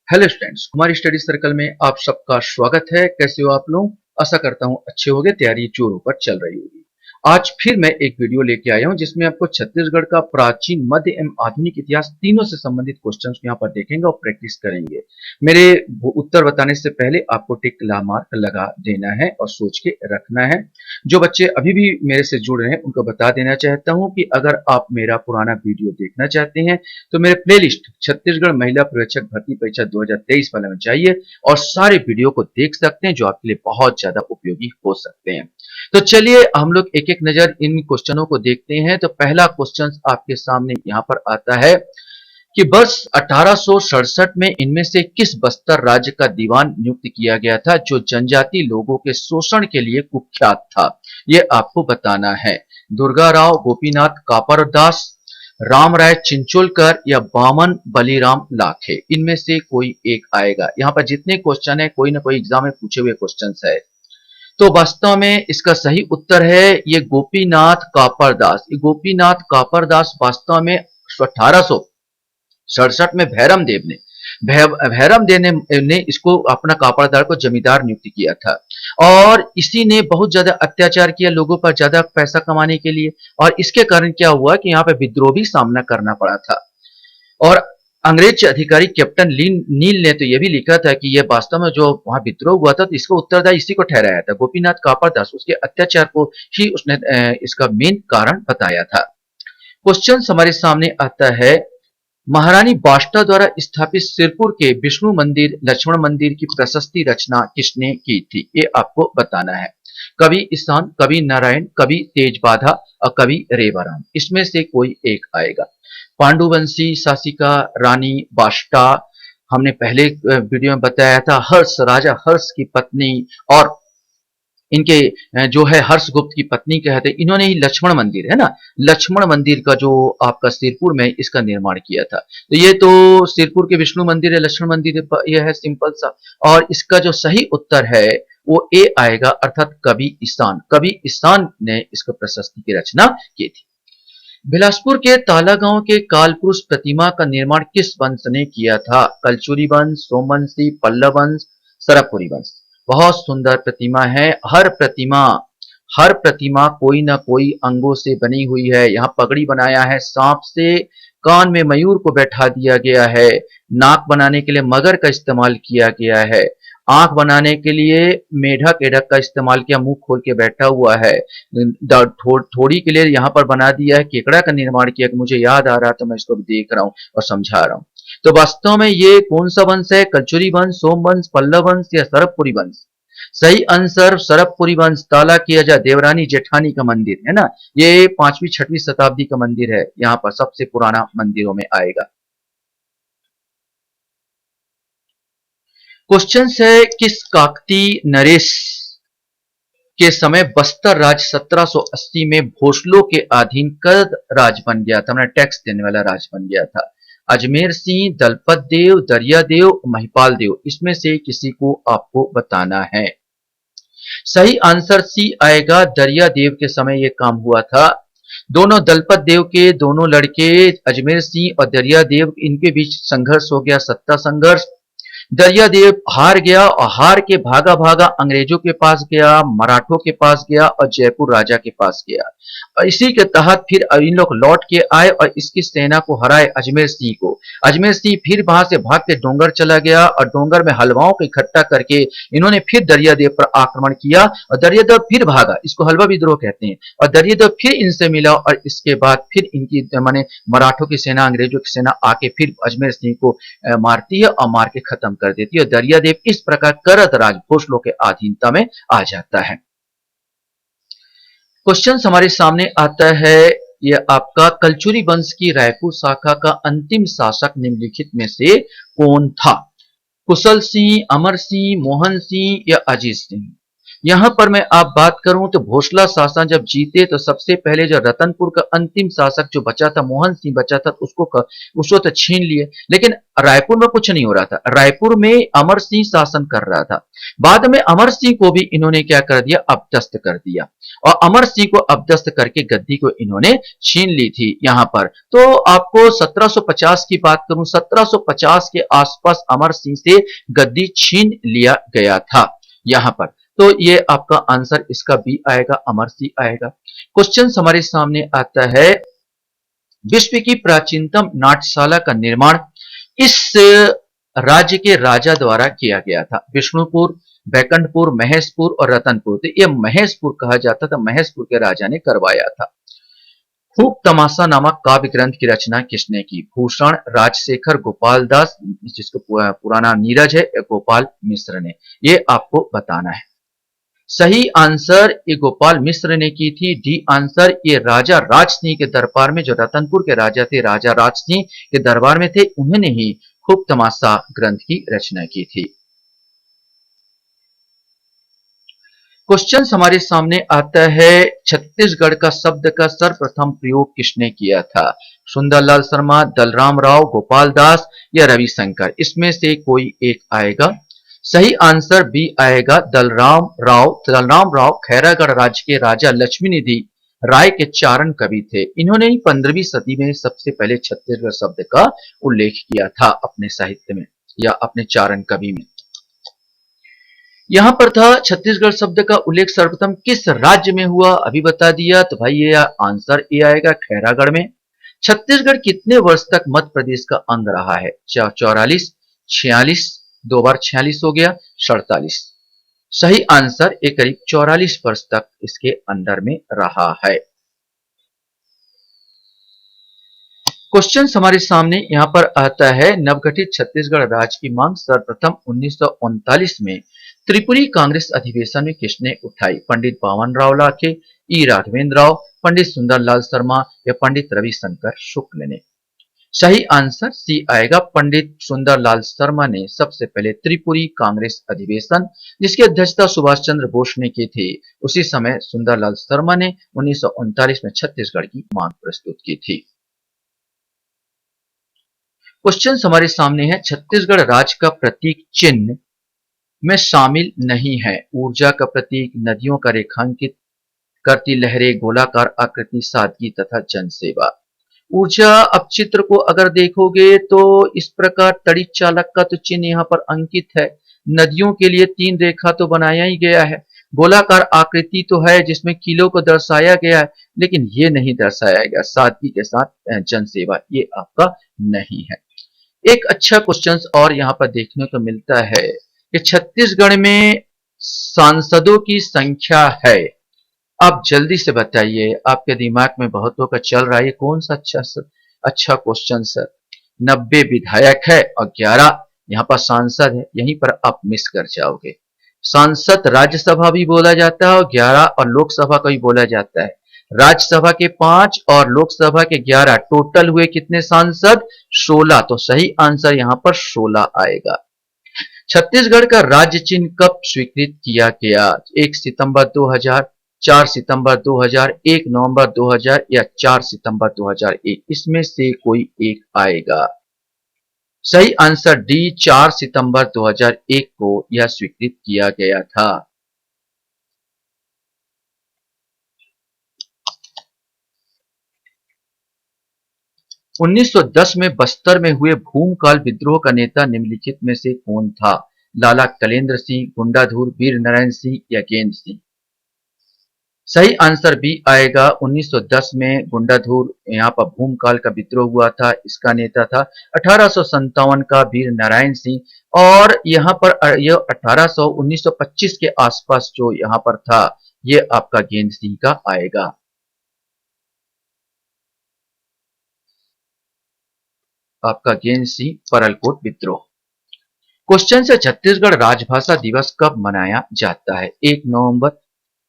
Hello students, हमारी study circle में आप सबका स्वागत है। कैसे हो आप लोग? आशा करता हूँ अच्छे होंगे। तैयारी जोरों पर चल रही होगी। आज फिर मैं एक वीडियो लेके आया हूँ जिसमें आपको छत्तीसगढ़ का प्राचीन, मध्य एवं आधुनिक इतिहास तीनों से संबंधित क्वेश्चंस यहाँ पर देखेंगे और प्रैक्टिस करेंगे। मेरे उत्तर बताने से पहले आपको टिक मार्क लगा देना है और सोच के रखना है। जो बच्चे अभी भी मेरे से जुड़ रहे हैं उनको बता देना चाहता हूँ कि अगर आप मेरा पुराना वीडियो देखना चाहते हैं तो मेरे प्लेलिस्ट छत्तीसगढ़ महिला पर्यवेक्षक भर्ती परीक्षा 2023 वाले में जाइए और सारे वीडियो को देख सकते हैं जो आपके लिए बहुत ज्यादा उपयोगी हो सकते हैं। तो चलिए हम लोग एक एक नजर इन क्वेश्चनों को देखते हैं। तो पहला क्वेश्चन आपके सामने यहाँ पर आता है कि वर्ष 1867 में इनमें से किस बस्तर राज्य का दीवान नियुक्त किया गया था जो जनजाति लोगों के शोषण के लिए कुख्यात था? यह आपको बताना है। दुर्गा राव गोपीनाथ कापरदास, राम राय चिंचोलकर या बामन बलीराम लाखे, इनमें से कोई एक आएगा। यहाँ पर जितने क्वेश्चन है कोई ना कोई एग्जाम में पूछे हुए क्वेश्चन है। तो वास्तव में इसका सही उत्तर है ये गोपीनाथ कापरदास। गोपीनाथ कापरदास वास्तव में 1867 में भैरम देव ने इसको अपना कापड़दार को जमींदार नियुक्त किया था और इसी ने बहुत ज्यादा अत्याचार किया लोगों पर ज्यादा पैसा कमाने के लिए। और इसके कारण क्या हुआ कि यहाँ पे विद्रोह भी सामना करना पड़ा था। और अंग्रेज अधिकारी कैप्टन नील ने तो यह भी लिखा था कि यह वास्तव में जो वहां विद्रोह हुआ था तो इसका उत्तरदायी इसी को ठहराया था। गोपीनाथ कापड़दास उसके अत्याचार को ही उसने इसका मेन कारण बताया था। क्वेश्चन हमारे सामने आता है, महारानी बाष्टा द्वारा स्थापित सिरपुर के विष्णु मंदिर लक्ष्मण मंदिर की प्रशस्ति रचना किसने की थी? ये आपको बताना है। कवि ईशान, कवि नारायण, कवि तेजबाधा और कवि रेवाराम, इसमें से कोई एक आएगा। पांडुवंशी शासिका रानी बाष्टा, हमने पहले वीडियो में बताया था, हर्ष, राजा हर्ष की पत्नी और इनके जो है हर्षगुप्त की पत्नी कहते हैं, इन्होंने ही लक्ष्मण मंदिर है ना, लक्ष्मण मंदिर का जो आपका सिरपुर में इसका निर्माण किया था। तो ये तो सिरपुर के विष्णु मंदिर है, लक्ष्मण मंदिर ये है, सिंपल सा। और इसका जो सही उत्तर है वो ए आएगा, अर्थात कवि ईशान। कवि ईशान ने इसको प्रशस्ति की रचना की थी। बिलासपुर के ताला गांव के कालपुरुष प्रतिमा का निर्माण किस वंश ने किया था? कलचुरी वंश, सोमवंशी, पल्लव वंश, सरबपुरी वंश। बहुत सुंदर प्रतिमा है। हर प्रतिमा कोई ना कोई अंगों से बनी हुई है। यहाँ पगड़ी बनाया है सांप से, कान में मयूर को बैठा दिया गया है, नाक बनाने के लिए मगर का इस्तेमाल किया गया है, आंख बनाने के लिए मेढक एढक का इस्तेमाल किया, मुंह खोल के बैठा हुआ है, थोड़ी के लिए यहाँ पर बना दिया है, केकड़ा का निर्माण किया। कि मुझे याद आ रहा तो मैं इसको देख रहा हूँ और समझा रहा हूँ। तो वास्तव में ये कौन सा वंश है? कलचुरी वंश, सोमवंश, पल्लव वंश या सरबपुरी वंश? सही आंसर सरबपुरी वंश। ताला किया जा देवरानी जेठानी का मंदिर है ना, ये 5वीं 6वीं शताब्दी का मंदिर है, यहाँ पर सबसे पुराना मंदिरों में आएगा। क्वेश्चन है, किस काकती नरेश के समय बस्तर राज 1780 में भोसलों के अधीन कद राज बन गया था? मैंने टैक्स देने वाला राज बन गया था। अजमेर सिंह, दलपत देव, दरिया देव, महिपाल देव, इसमें से किसी को आपको बताना है। सही आंसर सी आएगा, दरिया देव के समय यह काम हुआ था। दोनों दलपत देव के दोनों लड़के अजमेर सिंह और दरिया देव, इनके बीच संघर्ष हो गया, सत्ता संघर्ष। दरिया देव हार गया और हार के भागा भागा अंग्रेजों के पास गया, मराठों के पास गया और जयपुर राजा के पास गया। और इसी के तहत फिर इन लोग लौट के आए और इसकी सेना को हराए, अजमेर सिंह को। अजमेर सिंह फिर वहां से भाग के डोंगर चला गया और डोंगर में हलवाओं को इकट्ठा करके इन्होंने फिर दरियादेव पर आक्रमण किया और दरियादेव फिर भागा, इसको हलवा विद्रोह कहते हैं। और दरियादेव फिर इनसे मिला और इसके बाद फिर इनकी माने मराठों की सेना, अंग्रेजों की सेना आके फिर अजमेर सिंह को मारती है और मार के खत्म कर देती है। और दरियादेव इस प्रकार करत राज भोसलों के अधीनता में आ जाता है। क्वेश्चन हमारे सामने आता है, यह आपका कलचुरी वंश की रायपुर शाखा का अंतिम शासक निम्नलिखित में से कौन था? कुशल सिंह, अमर सिंह, मोहन सिंह या अजीत सिंह? यहां पर मैं आप बात करूं तो भोसला शासन जब जीते तो सबसे पहले जो रतनपुर का अंतिम शासक जो बचा था, मोहन सिंह बचा था, उसको तो छीन लिए। लेकिन रायपुर में कुछ नहीं हो रहा था, रायपुर में अमर सिंह शासन कर रहा था। बाद में अमर सिंह को भी इन्होंने क्या कर दिया, अपदस्थ कर दिया, और अमर सिंह को अपदस्थ करके गद्दी को इन्होंने छीन ली थी यहां पर। तो आपको 1750 की बात करूं, 1750 के आसपास अमर सिंह से गद्दी छीन लिया गया था यहां पर। तो ये आपका आंसर इसका बी आएगा, अमर सिंह आएगा। क्वेश्चन हमारे सामने आता है, विश्व की प्राचीनतम नाट्यशाला का निर्माण इस राज्य के राजा द्वारा किया गया था। विष्णुपुर, बैकुंठपुर, महेशपुर और रतनपुर। तो ये महेशपुर कहा जाता था, महेशपुर के राजा ने करवाया था। खूब तमाशा नामक काव्य ग्रंथ की रचना किसने की? भूषण, राजशेखर, गोपाल दास, जिसको पूरा नाम नीरज है, या गोपाल मिश्र ने। ये आपको बताना है। सही आंसर ये गोपाल मिश्र ने की थी। डी आंसर ये राजा राज सिंह के दरबार में, जो रतनपुर के राजा थे, राजा राज सिंह के दरबार में थे, उन्होंने ही खूब तमाशा ग्रंथ की रचना की थी। क्वेश्चन हमारे सामने आता है, छत्तीसगढ़ का शब्द का सर्वप्रथम प्रयोग किसने किया था? सुंदरलाल शर्मा, दलराम राव, गोपाल दास या रविशंकर। इसमें से कोई एक आएगा। सही आंसर बी आएगा, दलराम राव। दलराम राव खैरागढ़ राज्य के राजा लक्ष्मी निधि राय के चारण कवि थे। इन्होंने ही 15वीं सदी में सबसे पहले छत्तीसगढ़ शब्द का उल्लेख किया था अपने साहित्य में या अपने चारण कवि में। यहां पर था छत्तीसगढ़ शब्द का उल्लेख सर्वप्रथम किस राज्य में हुआ, अभी बता दिया। तो भाई ये आंसर ए आएगा, खैरागढ़ में। छत्तीसगढ़ कितने वर्ष तक मध्य प्रदेश का अंग रहा है? 44, 46, 2 बार 46 हो गया, 47। सही आंसर ये करीब 44 वर्ष तक इसके अंडर में रहा है। क्वेश्चन हमारे सामने यहां पर आता है, नवगठित छत्तीसगढ़ राज्य की मांग सर्वप्रथम 1939 में त्रिपुरी कांग्रेस अधिवेशन में किसने उठाई? पंडित पावन राव लाखे, ई राघवेंद्र राव, पंडित सुंदरलाल शर्मा या पंडित रविशंकर शुक्ल ने। सही आंसर सी आएगा, पंडित सुंदरलाल शर्मा ने सबसे पहले त्रिपुरी कांग्रेस अधिवेशन, जिसकी अध्यक्षता सुभाष चंद्र बोस ने की थी, उसी समय सुंदरलाल शर्मा ने 1939 में छत्तीसगढ़ की मांग प्रस्तुत की थी। क्वेश्चन हमारे सामने है, छत्तीसगढ़ राज्य का प्रतीक चिन्ह में शामिल नहीं है। ऊर्जा का प्रतीक, नदियों का रेखांकित करती लहरें, गोलाकार आकृति, सादगी तथा जनसेवा। ऊर्जा, अब चित्र को अगर देखोगे तो इस प्रकार तड़ित चालक का तो चिन्ह यहाँ पर अंकित है। नदियों के लिए 3 रेखा तो बनाया ही गया है। गोलाकार आकृति तो है जिसमें किलो को दर्शाया गया है, लेकिन ये नहीं दर्शाया गया सादगी के साथ जनसेवा, ये आपका नहीं है। एक अच्छा क्वेश्चन और यहाँ पर देखने को मिलता है कि छत्तीसगढ़ में सांसदों की संख्या है। आप जल्दी से बताइए, आपके दिमाग में बहुतों का चल रहा है कौन सा अच्छा क्वेश्चन सर। 90 विधायक है और 11 यहाँ पर सांसद है, यहीं पर आप मिस कर जाओगे। सांसद राज्यसभा भी बोला जाता है और 11 और लोकसभा को भी बोला जाता है। राज्यसभा के 5 और लोकसभा के 11, टोटल हुए कितने सांसद? 16। तो सही आंसर यहाँ पर 16 आएगा। छत्तीसगढ़ का राज्य चिन्ह कब स्वीकृत किया गया? 1 सितंबर 2000, 4 सितंबर 2000, 1 नवंबर 2000 या 4 सितंबर 2001। इसमें से कोई एक आएगा। सही आंसर डी, 4 सितंबर 2001 को यह स्वीकृत किया गया था। – 1910 में बस्तर में हुए भूमकाल विद्रोह का नेता निम्नलिखित में से कौन था? लाला कलेंद्र सिंह, गुंडाधुर, वीर नारायण सिंह या गेंद सिंह। सही आंसर बी आएगा, 1910 में गुंडाधुर यहाँ पर भूमकाल का विद्रोह हुआ था, इसका नेता था 1857 का वीर नारायण सिंह। और यहाँ पर यह 1925 के आसपास जो यहाँ पर था, ये आपका गेंद सिंह का आएगा। आपका गेंद सिंह परलकोट विद्रोह। क्वेश्चन से, छत्तीसगढ़ राजभाषा दिवस कब मनाया जाता है? 1 नवंबर,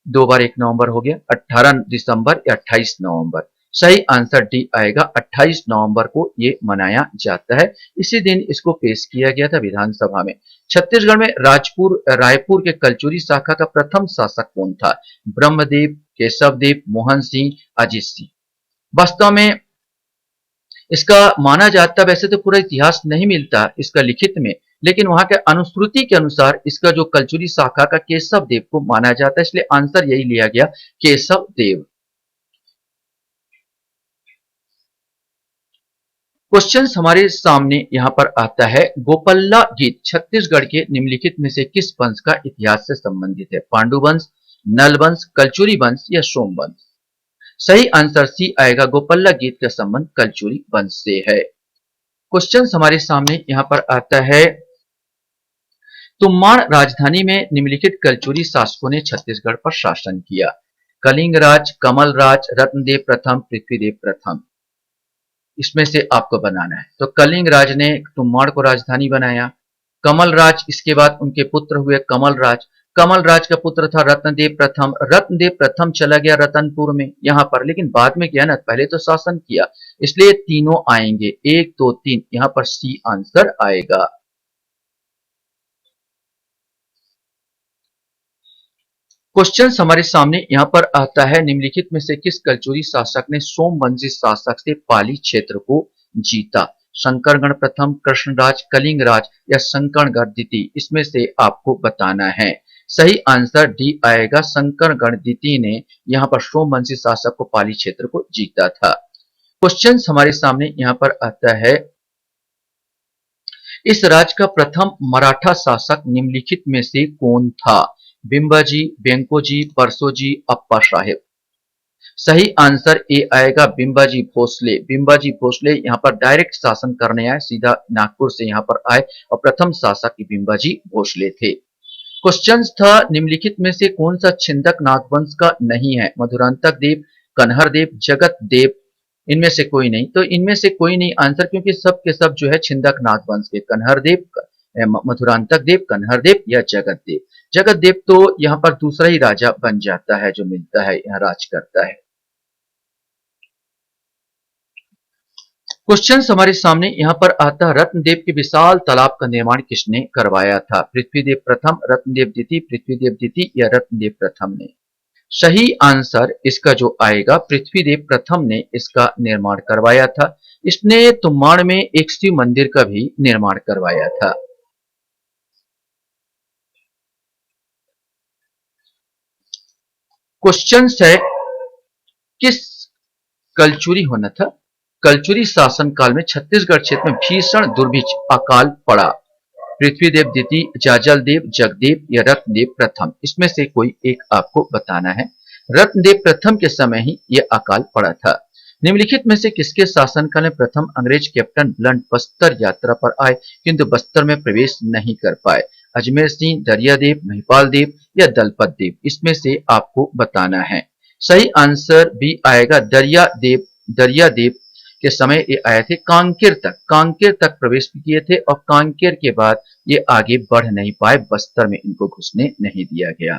2 बार 1 नवंबर हो गया, 18 दिसंबर या 28 नवंबर। सही आंसर डी आएगा, 28 नवंबर को ये मनाया जाता है। इसी दिन इसको पेश किया गया था विधानसभा में। छत्तीसगढ़ में रायपुर के कलचुरी शाखा का प्रथम शासक कौन था? ब्रह्मदेव, केशवदेव, मोहन सिंह, अजीत सिंह। वास्तव में इसका माना जाता, वैसे तो पूरा इतिहास नहीं मिलता इसका लिखित में, लेकिन वहां के अनुश्रुति के अनुसार इसका जो कलचुरी शाखा का केशव देव को माना जाता है, इसलिए आंसर यही लिया गया, केशव देव। क्वेश्चन हमारे सामने यहां पर आता है, गोपल्ला गीत छत्तीसगढ़ के निम्नलिखित में से किस वंश का इतिहास से संबंधित है? पांडु वंश, नल वंश, कलचुरी वंश या सोम वंश? सही आंसर सी आएगा, गोपल्ला गीत का संबंध कलचुरी वंश से है। क्वेश्चन हमारे सामने यहां पर आता है, तुम्बाड़ राजधानी में निम्नलिखित कलचुरी शासकों ने छत्तीसगढ़ पर शासन किया? कलिंग राज, कमल राज, रत्नदेव प्रथम, पृथ्वीदेव प्रथम। इसमें से आपको बनाना है। तो कलिंग राज ने तुम्बाड़ को राजधानी बनाया। कमल राज, इसके बाद उनके पुत्र हुए कमल राज। कमल राज का पुत्र था रत्नदेव प्रथम। रत्नदेव प्रथम चला गया रतनपुर में यहां पर, लेकिन बाद में क्या ना, पहले तो शासन किया, इसलिए तीनों आएंगे, 1 2 3, यहां पर सी आंसर आएगा। क्वेश्चन हमारे सामने यहां पर आता है, निम्नलिखित में से किस कलचुरी शासक ने सोमवंशी शासक से पाली क्षेत्र को जीता? शंकरगढ़ प्रथम, कृष्णराज, कलिंगराज या शंकरगढ़ द्वितीय? इसमें से आपको बताना है। सही आंसर डी आएगा, शंकरगढ़ द्वितीय ने यहां पर सोमवंशी शासक को पाली क्षेत्र को जीता था। क्वेश्चन हमारे सामने यहां पर आता है, इस राज्य का प्रथम मराठा शासक निम्नलिखित में से कौन था? बिंबाजी, वेंकोजी, परसोजी, अप्पा साहेब। सही आंसर ए आएगा, बिंबाजी भोसले। बिंबाजी भोसले यहाँ पर डायरेक्ट शासन करने आए, सीधा नागपुर से यहाँ पर आए और प्रथम शासक बिंबाजी भोसले थे। क्वेश्चन था, निम्नलिखित में से कौन सा छिंदक नागवंश का नहीं है? मधुरांतक देव, कन्हर देव, जगत देव, इनमें से कोई नहीं। तो इनमें से कोई नहीं आंसर, क्योंकि सब के सब जो है छिंदक नागवंश के, कन्हर देव, मधुरांतक देव, कन्हर देव या जगत देव। जगत देव तो यहाँ पर दूसरा ही राजा बन जाता है जो मिलता है, यहाँ राज करता है। क्वेश्चन हमारे सामने यहाँ पर आता है, रत्नदेव के विशाल तालाब का निर्माण किसने करवाया था? पृथ्वीदेव प्रथम, रत्नदेव द्वितीय, पृथ्वीदेव द्वितीय या रत्नदेव प्रथम ने? सही आंसर इसका जो आएगा, पृथ्वीदेव प्रथम ने इसका निर्माण करवाया था। इसने तुम्बाड़ में एक शिव मंदिर का भी निर्माण करवाया था। क्वेश्चन है, किस कलचुरी होना था? कलचुरी शासन काल में छत्तीसगढ़ क्षेत्र में भीषण दुर्भिक्ष अकाल पड़ा। पृथ्वीदेव द्वितीय, जाजल देव, जगदेव या रत्नदेव प्रथम? इसमें से कोई एक आपको बताना है। रत्नदेव प्रथम के समय ही यह अकाल पड़ा था। निम्नलिखित में से किसके शासनकाल में प्रथम अंग्रेज कैप्टन ब्लंट बस्तर यात्रा पर आए किंतु बस्तर में प्रवेश नहीं कर पाए? अजमेर सिंह, दरियादेव, महिपाल देव या दलपत देव? इसमें से आपको बताना है। सही आंसर बी आएगा, दरियादेव। दरियादेव के समय ये आए थे, कांकेर तक प्रवेश किए थे और कांकेर के बाद ये आगे बढ़ नहीं पाए, बस्तर में इनको घुसने नहीं दिया गया।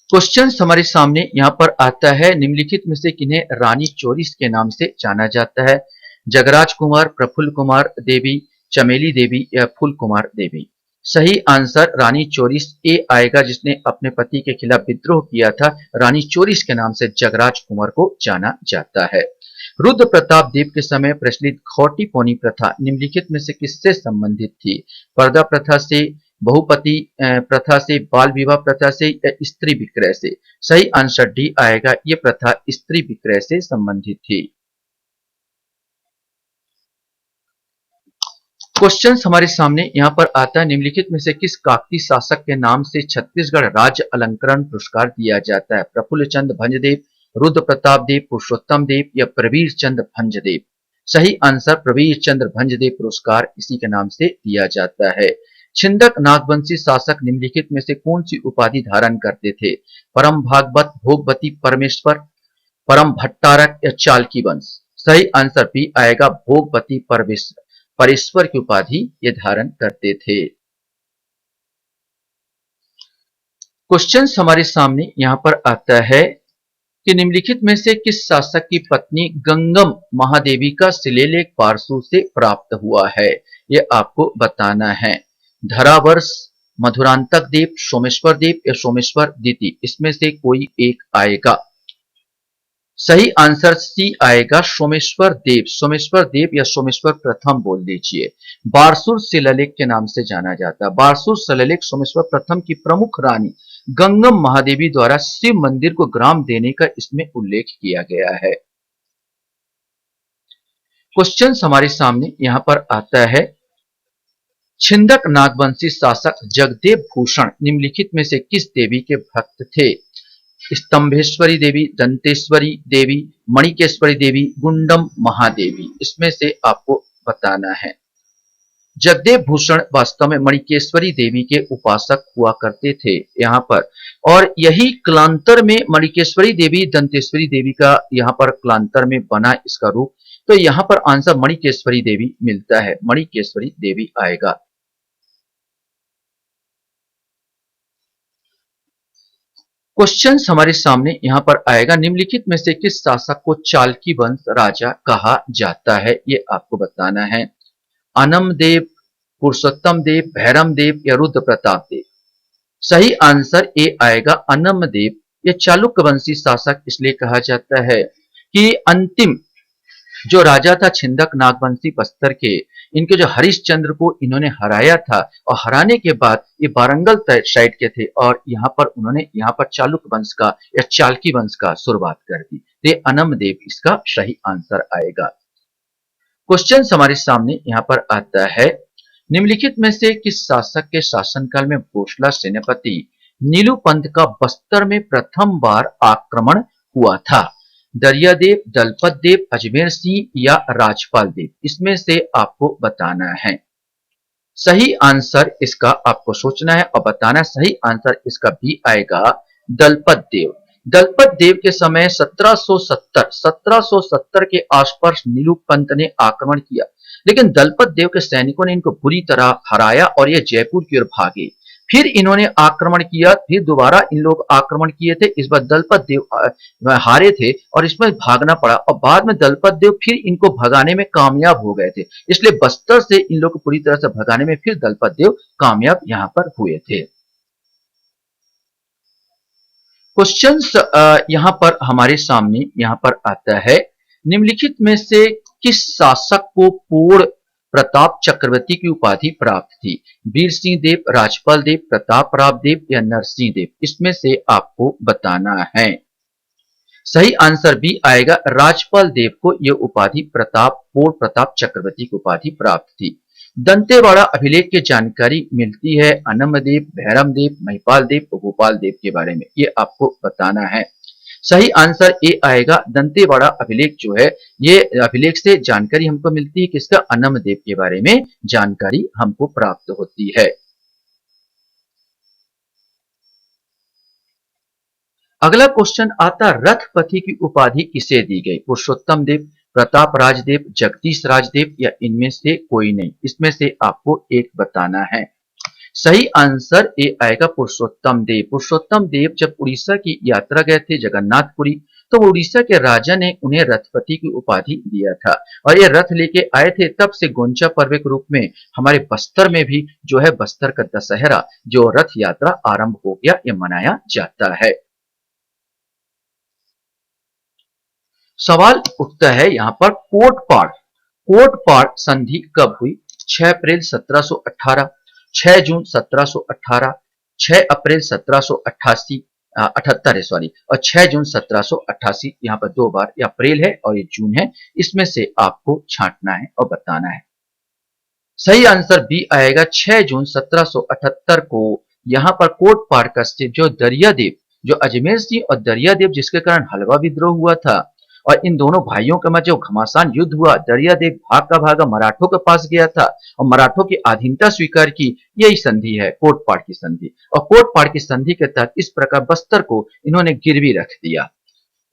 क्वेश्चन हमारे सामने यहां पर आता है, निम्नलिखित में से किन्हें रानी चोरिस के नाम से जाना जाता है? जगराज कुमार, प्रफुल्ल कुमार देवी, चमेली देवी या फूल कुमार देवी? सही आंसर रानी चोरिस ए आएगा, जिसने अपने पति के खिलाफ विद्रोह किया था। रानी चोरिस के नाम से जगराज कुमार को जाना जाता है। रुद्र प्रताप देव के समय प्रचलित खौटी पौनी प्रथा निम्नलिखित में से किससे संबंधित थी? पर्दा प्रथा से, बहुपति प्रथा से, बाल विवाह प्रथा से या स्त्री विक्रय से? सही आंसर डी आएगा, ये प्रथा स्त्री विक्रय से संबंधित थी। क्वेश्चन हमारे सामने यहां पर आता है, निम्नलिखित में से किस काकती शासक के नाम से छत्तीसगढ़ राज्य अलंकरण पुरस्कार दिया जाता है? प्रफुल्ल चंद्र भंजदेव, रुद्र प्रताप देव, पुरुषोत्तम देव या प्रवीर चंद्र भंजदेव? सही आंसर प्रवीर चंद्र भंजदेव पुरस्कार इसी के नाम से दिया जाता है। छिंदक नागवंशी शासक निम्नलिखित में से कौन सी उपाधि धारण करते थे? परम भागवत, भोगवती परमेश्वर, परम भट्टारक या चालकी वंश? सही आंसर बी आएगा, भोगवती परेश्वर की उपाधि ये धारण करते थे। क्वेश्चन हमारे सामने यहां पर आता है, कि निम्नलिखित में से किस शासक की पत्नी गंगम महादेवी का शिलालेख पारसू से प्राप्त हुआ है, ये आपको बताना है। धरावर्ष, मधुरांतक देव, सोमेश्वर देव या सोमेश्वर द्वितीय, इसमें से कोई एक आएगा। सही आंसर सी आएगा, सोमेश्वर देव। सोमेश्वर देव या सोमेश्वर प्रथम बोल दीजिए। बारसूर शिलालेख के नाम से जाना जाता है। बारसूर शिलालेख सोमेश्वर प्रथम की प्रमुख रानी गंगम महादेवी द्वारा शिव मंदिर को ग्राम देने का इसमें उल्लेख किया गया है। क्वेश्चन हमारे सामने यहां पर आता है, छिंदक नागवंशी शासक जगदेव भूषण निम्नलिखित में से किस देवी के भक्त थे? स्तंभेश्वरी देवी, दंतेश्वरी देवी, मणिकेश्वरी देवी, गुंडम महादेवी, इसमें से आपको बताना है। जगदेव भूषण वास्तव में मणिकेश्वरी देवी के उपासक हुआ करते थे यहाँ पर, और यही क्लांतर में मणिकेश्वरी देवी दंतेश्वरी देवी का यहाँ पर क्लांतर में बना इसका रूप। तो यहाँ पर आंसर मणिकेश्वरी देवी मिलता है, मणिकेश्वरी देवी आएगा। क्वेश्चन हमारे सामने यहां पर आएगा, निम्नलिखित में से किस शासक को चालकी वंश राजा कहा जाता है, ये आपको बताना है। अनम देव, पुरुषोत्तम देव, भैरम देव या रुद्र प्रताप देव। सही आंसर ए आएगा, अनम देव। ये चालुक्य वंशी शासक इसलिए कहा जाता है कि अंतिम जो राजा था छिंदक नागवंशी बस्तर के, इनके जो हरिश्चंद्र को इन्होंने हराया था, और हराने के बाद ये वारंगल साइड के थे, और यहाँ पर उन्होंने यहाँ पर चालुक्य वंश का या चालकी वंश का शुरुआत कर दी। तो ये अनम देव इसका सही आंसर आएगा। क्वेश्चन हमारे सामने यहाँ पर आता है, निम्नलिखित में से किस शासक के शासनकाल में भोसला सेनापति नीलूपंत का बस्तर में प्रथम बार आक्रमण हुआ था? दरियादेव, दलपत देव, अजमेर सिंह या राजपाल देव, इसमें से आपको बताना है। सही आंसर इसका आपको सोचना है और बताना। सही आंसर इसका भी आएगा, दलपत देव। दलपत देव के समय 1770 के आसपास नीलूपंत ने आक्रमण किया, लेकिन दलपत देव के सैनिकों ने इनको बुरी तरह हराया और ये जयपुर की ओर भागे। फिर इन्होंने आक्रमण किया, फिर दोबारा इन लोग आक्रमण किए थे। इस बार दलपत देव हारे थे और इसमें भागना पड़ा, और बाद में दलपत देव फिर इनको भगाने में कामयाब हो गए थे। इसलिए बस्तर से इन लोग को पूरी तरह से भगाने में फिर दलपत देव कामयाब यहां पर हुए थे। क्वेश्चंस यहां पर हमारे सामने यहां पर आता है, निम्नलिखित में से किस शासक को पूर्ण प्रताप चक्रवर्ती की उपाधि प्राप्त थी? वीर सिंह देव, राजपाल देव, प्रताप राव देव या नरसिंह देव, इसमें से आपको बताना है। सही आंसर भी आएगा, राजपाल देव को यह उपाधि पूर्ण प्रताप चक्रवर्ती की उपाधि प्राप्त थी। दंतेवाड़ा अभिलेख की जानकारी मिलती है अनम देव, भैरम देव, महिपाल देव, गोपाल देव के बारे में, ये आपको बताना है। सही आंसर ए आएगा, दंतेवाड़ा अभिलेख जो है, ये अभिलेख से जानकारी हमको मिलती है किसका? अनम देव के बारे में जानकारी हमको प्राप्त होती है। अगला क्वेश्चन आता, रथपति की उपाधि किसे दी गई? पुरुषोत्तम देव, प्रताप राजदेव, जगदीश राजदेव या इनमें से कोई नहीं, इसमें से आपको एक बताना है। सही आंसर ए आएगा, पुरुषोत्तम देव। पुरुषोत्तम देव जब उड़ीसा की यात्रा गए थे जगन्नाथपुरी, तो उड़ीसा के राजा ने उन्हें रथपति की उपाधि दिया था, और ये रथ लेके आए थे। तब से गोंचा पर्व के रूप में हमारे बस्तर में भी जो है बस्तर का दशहरा जो रथ यात्रा आरंभ हो गया, ये मनाया जाता है। सवाल उठता है यहां पर, कोटपाड़ संधि कब हुई? 6 अप्रैल 1718, 6 जून 1718, 6 अप्रैल 1788 78 है सॉरी, और 6 जून 1788। यहाँ पर दो बार, ये अप्रैल है और ये जून है, इसमें से आपको छांटना है और बताना है। सही आंसर बी आएगा, 6 जून 1778 को यहाँ पर कोटपाड़ का स्थित जो दरियादेव, जो अजमेर सिंह और दरियादेव जिसके कारण हलवा विद्रोह हुआ था, और इन दोनों भाइयों के मध्य जो घमासान युद्ध हुआ, दरियादेव भागा भागा मराठों के पास गया था और मराठों की अधीनता स्वीकार की, यही संधि है कोटपाड़ की संधि। और कोटपाड़ की संधि के तहत इस प्रकार बस्तर को इन्होंने गिरवी रख दिया।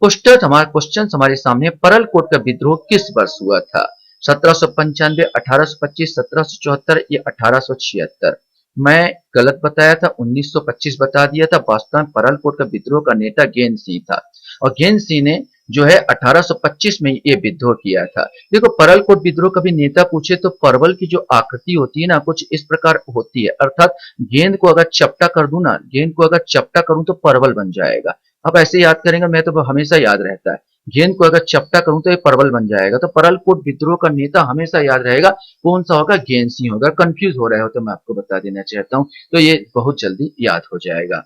क्वेश्चन हमारे सामने, परलकोट का विद्रोह किस वर्ष हुआ था? 1795, 1825, 1774 या 1876? मैं गलत बताया था, 1925 बता दिया था। वास्तव में परलकोट का विद्रोह का नेता गेन सिंह था, और गेन सिंह ने जो है 1825 में ये विद्रोह किया था। देखो, परलकोट विद्रोह का भी नेता पूछे तो परवल की जो आकृति होती है ना, कुछ इस प्रकार होती है, अर्थात गेंद को अगर चपटा कर दूं ना, गेंद को अगर चपटा करूं तो परवल बन जाएगा। आप ऐसे याद करेंगे, मैं तो हमेशा याद रहता है, गेंद को अगर चपटा करूं तो ये परवल बन जाएगा। तो परलकोट विद्रोह का नेता हमेशा याद रहेगा, कौन सा होगा? गेन सिंह होगा। कंफ्यूज हो रहे हो तो मैं आपको बता देना चाहता हूं, तो ये बहुत जल्दी याद हो जाएगा।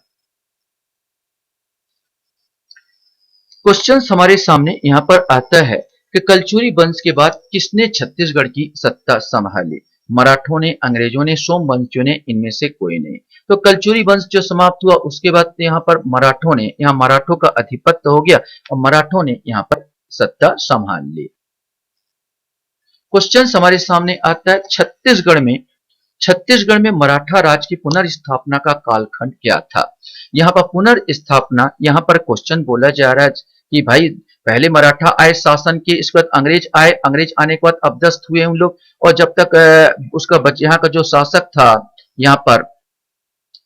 क्वेश्चन हमारे सामने यहाँ पर आता है कि कलचुरी वंश के बाद किसने छत्तीसगढ़ की सत्ता संभाली? मराठों ने, अंग्रेजों ने, सोमवंशियों ने, इनमें से कोई नहीं। तो कलचुरी वंश जो समाप्त हुआ उसके बाद यहाँ पर मराठों ने, यहाँ मराठों का अधिपत्य हो गया और मराठों ने यहाँ पर सत्ता संभाल ली। क्वेश्चन हमारे सामने आता है छत्तीसगढ़ में मराठा राज की पुनर्स्थापना का कालखंड क्या था? यहाँ पर पुनर्स्थापना, यहाँ पर क्वेश्चन बोला जा रहा है कि भाई पहले मराठा आए शासन के, इसके बाद अंग्रेज आए, अंग्रेज आने के बाद अपदस्थ हुए उन लोग, और जब तक उसका यहाँ का जो शासक था, यहाँ पर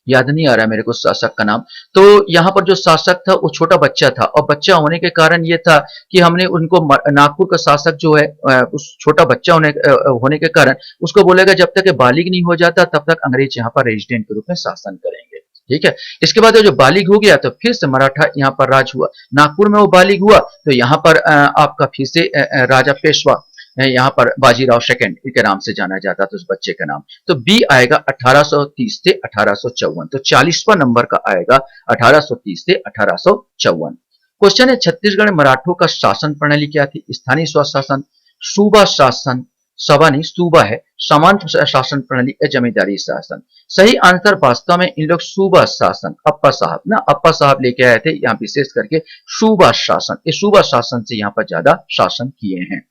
याद नहीं आ रहा है मेरे को शासक का नाम। तो यहाँ पर जो शासक था वो छोटा बच्चा था, और बच्चा होने के कारण ये था कि हमने उनको नागपुर का शासक जो है उस छोटा बच्चा होने के कारण उसको बोलेगा जब तक ये बालिग नहीं हो जाता तब तक अंग्रेज यहाँ पर रेजिडेंट के रूप में शासन करेंगे। ठीक है, इसके बाद जो बालिग हो गया तो फिर से मराठा यहाँ पर राज हुआ। नागपुर में वो बालिग हुआ तो यहाँ पर आपका फिर से राजा पेशवा, यहाँ पर बाजीराव सेकंड के नाम से जाना जाता था उस बच्चे का नाम। तो बी आएगा 1830 से 1854, तो 40वां नंबर का आएगा 1830 से 1854। क्वेश्चन है, छत्तीसगढ़ में मराठों का शासन प्रणाली क्या थी? स्थानीय स्वशासन, सूबा शासन, सभा नहीं सूबा है, सामंत शासन प्रणाली या जमींदारी शासन? सही आंसर वास्तव में इन लोग सूबा शासन, अप्पा साहब लेके आए थे यहाँ विशेष करके सूबा शासन, ये सूबा शासन से यहाँ पर ज्यादा शासन किए हैं।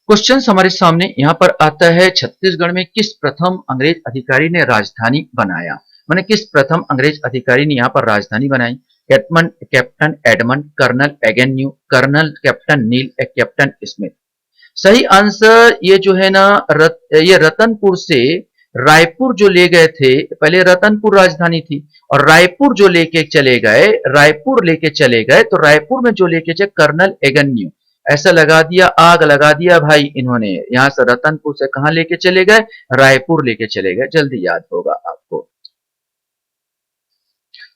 क्वेश्चन हमारे सामने यहाँ पर आता है, छत्तीसगढ़ में किस प्रथम अंग्रेज अधिकारी ने राजधानी बनाया? माने किस प्रथम अंग्रेज अधिकारी ने यहाँ पर राजधानी बनाई? Captain Edmund, colonel Agnew, colonel captain Neil, captain Smith? सही आंसर ये जो है ना, ये रतनपुर से रायपुर जो ले गए थे, पहले रतनपुर राजधानी थी, और रायपुर जो लेके चले गए, रायपुर लेके चले गए, तो रायपुर में जो लेके चले कर्नल एगन्यू, ऐसा लगा दिया, आग लगा दिया भाई इन्होंने। यहां से रतनपुर से कहां लेके चले गए? रायपुर लेके चले गए, जल्दी याद होगा आपको।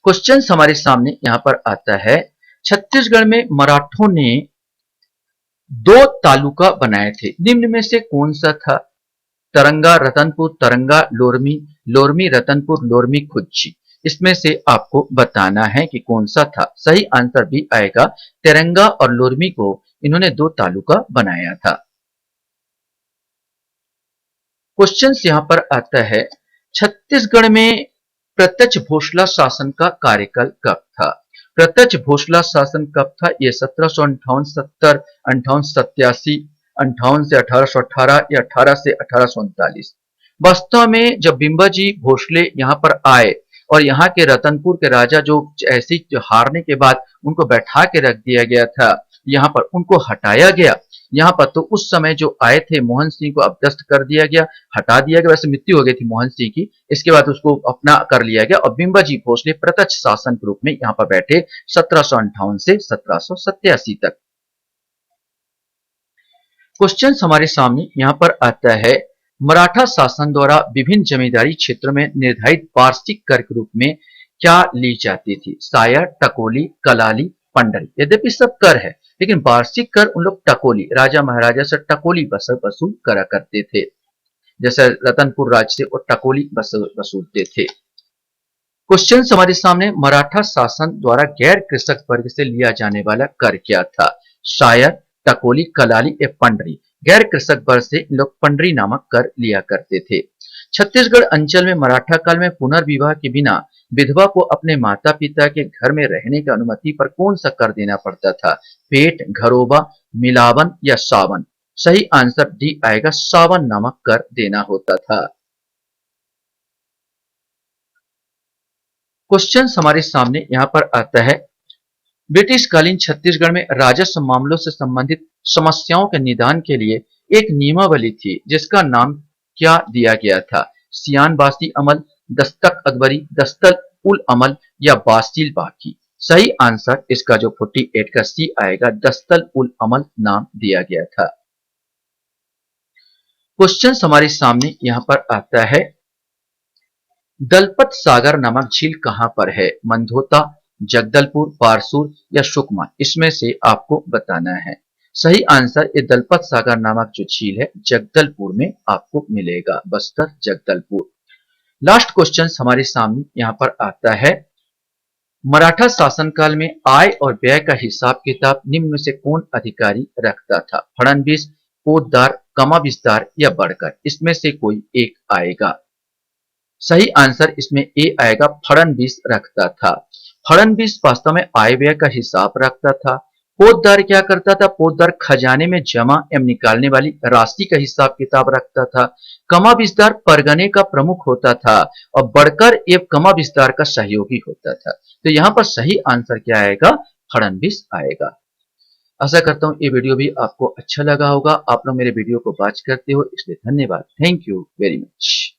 क्वेश्चन हमारे सामने यहां पर आता है, छत्तीसगढ़ में मराठों ने दो तालुका बनाए थे, निम्न में से कौन सा था? तरंगा रतनपुर, तरंगा लोरमी, लोरमी रतनपुर, लोरमी खुज्जी? इसमें से आपको बताना है कि कौन सा था। सही आंसर भी आएगा, तिरंगा और लोरमी को इन्होंने दो तालुका बनाया था। क्वेश्चन यहां पर आता है, छत्तीसगढ़ में प्रत्यक्ष भोसला शासन का कार्यकाल कब था? प्रत्यक्ष भोसला शासन कब था? ये 1758, 70, 58, 87, 58 से 1818 या 18 से 1839? वास्तव में जब बिंबाजी भोसले यहाँ पर आए और यहाँ के रतनपुर के राजा जो ऐसी हारने के बाद उनको बैठा के रख दिया गया था, यहाँ पर उनको हटाया गया। यहाँ पर तो उस समय जो आए थे मोहन सिंह को अपदस्थ कर दिया गया, हटा दिया गया, वैसे मृत्यु हो गई थी मोहन सिंह की, इसके बाद उसको अपना कर लिया गया और बिंबाजी भोसले प्रत्यक्ष शासन के रूप में यहाँ पर बैठे 1758 से 1787 तक। क्वेश्चन हमारे सामने यहाँ पर आता है, मराठा शासन द्वारा विभिन्न जमींदारी क्षेत्रों में निर्धारित वार्षिक कर के रूप में क्या ली जाती थी? सायर, टकोली, कलाली, पंडरी? यद्यपि सब कर है लेकिन वार्षिक कर उन लोग टकोली, राजा महाराजा से टकोली वसूल करा करते थे। जैसे रतनपुर राज से वो टकोली वसूलते थे। क्वेश्चन हमारे सामने, मराठा शासन द्वारा गैर कृषक वर्ग से लिया जाने वाला कर क्या था? शायर, टकोली, कलाली या पंडरी? गैर कृषक वर्ग से लोग पंडरी नामक कर लिया करते थे। छत्तीसगढ़ अंचल में मराठा काल में पुनर्विवाह के बिना विधवा को अपने माता पिता के घर में रहने की अनुमति पर कौन सा कर देना पड़ता था? पेट, घरोबा, मिलावन या सावन? सही आंसर डी आएगा, सावन नामक कर देना होता था। क्वेश्चन हमारे सामने यहाँ पर आता है, ब्रिटिश कालीन छत्तीसगढ़ में राजस्व मामलों से संबंधित समस्याओं के निदान के लिए एक नियमावली थी जिसका नाम क्या दिया गया था? सियान बासी अमल, दस्तक अकबरी, दस्तल उल अमल या बासिल बाकी? सही आंसर इसका जो 48 का सी आएगा, दस्तल उल अमल नाम दिया गया था। क्वेश्चन हमारे सामने यहां पर आता है, दलपत सागर नामक झील कहां पर है? मंधोता, जगदलपुर, बारसूर या सुकमा? इसमें से आपको बताना है। सही आंसर ये दलपत सागर नामक जो झील है जगदलपुर में आपको मिलेगा, बस्तर जगदलपुर। लास्ट क्वेश्चन हमारे सामने यहां पर आता है, मराठा शासनकाल में आय और व्यय का हिसाब किताब निम्न में से कौन अधिकारी रखता था? फडणवीस, पोद्दार, कमाविस्तार या बड़कर? इसमें से कोई एक आएगा। सही आंसर इसमें ए आएगा, फडणवीस रखता था। फडणवीस वास्तव में आय व्यय का हिसाब रखता था। पोद्दार क्या करता था? पोद्दार खजाने में जमा एवं निकालने वाली राशि का हिसाब किताब रखता था। कमा विस्तार परगने का प्रमुख होता था और बड़कर एवं कमा विस्तार का सहयोगी होता था। तो यहां पर सही आंसर क्या आएगा? फडणवीस आएगा। आशा करता हूं ये वीडियो भी आपको अच्छा लगा होगा। आप लोग मेरे वीडियो को वॉच करते हो इसलिए धन्यवाद। Thank you very much.